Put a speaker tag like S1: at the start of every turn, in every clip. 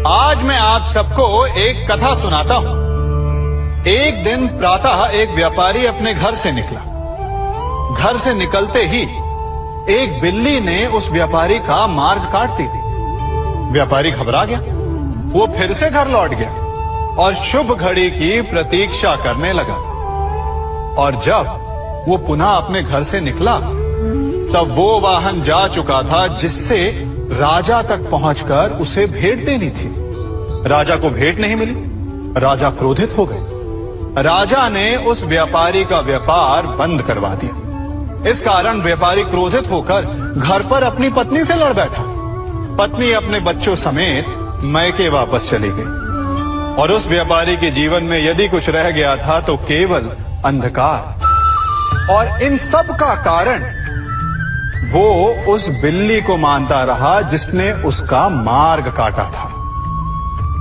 S1: आज मैं आप सबको एक कथा सुनाता हूं। एक दिन प्रातः एक व्यापारी अपने घर से निकला। घर से निकलते ही एक बिल्ली ने उस व्यापारी का मार्ग काट दी। व्यापारी घबरा गया। वो फिर से घर लौट गया और शुभ घड़ी की प्रतीक्षा करने लगा। और जब वो पुनः अपने घर से निकला तब वो वाहन जा चुका था जिससे राजा तक पहुंचकर उसे भेंट देनी थी। राजा को भेंट नहीं मिली। राजा क्रोधित हो गए। राजा ने उस व्यापारी का व्यापार बंद करवा दिया। इस कारण व्यापारी क्रोधित होकर घर पर अपनी पत्नी से लड़ बैठा। पत्नी अपने बच्चों समेत मैके वापस चली गई और उस व्यापारी के जीवन में यदि कुछ रह गया था तो केवल अंधकार। और इन सब का कारण वो उस बिल्ली को मानता रहा जिसने उसका मार्ग काटा था।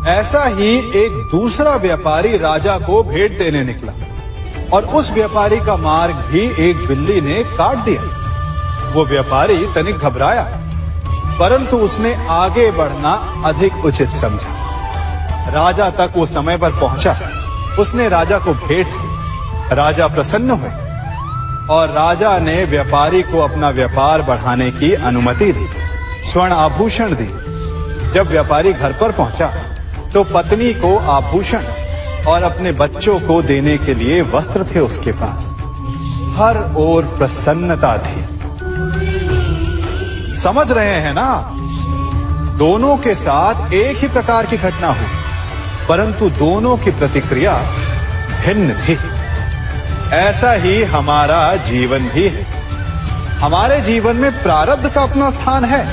S1: ऐसा ही एक दूसरा व्यापारी राजा को भेंट देने निकला और उस व्यापारी का मार्ग भी एक बिल्ली ने काट दिया। वो व्यापारी तनिक घबराया, परंतु उसने आगे बढ़ना अधिक उचित समझा। राजा तक वो समय पर पहुंचा। उसने राजा को भेंट दी। राजा प्रसन्न हुए और राजा ने व्यापारी को अपना व्यापार बढ़ाने की अनुमति दी, स्वर्ण आभूषण दी। जब व्यापारी घर पर पहुंचा तो पत्नी को आभूषण और अपने बच्चों को देने के लिए वस्त्र थे उसके पास। हर ओर प्रसन्नता थी। समझ रहे हैं ना? दोनों के साथ एक ही प्रकार की घटना हुई, परंतु दोनों की प्रतिक्रिया भिन्न थी। ऐसा ही हमारा जीवन भी है। हमारे जीवन में प्रारब्ध का अपना स्थान है,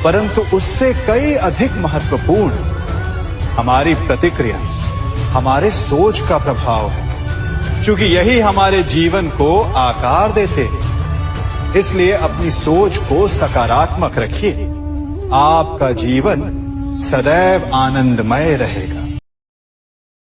S1: परंतु उससे कई अधिक महत्वपूर्ण हमारी प्रतिक्रिया, हमारे सोच का प्रभाव है। क्योंकि यही हमारे जीवन को आकार देते हैं। इसलिए अपनी सोच को सकारात्मक रखिए। आपका जीवन सदैव आनंदमय रहेगा।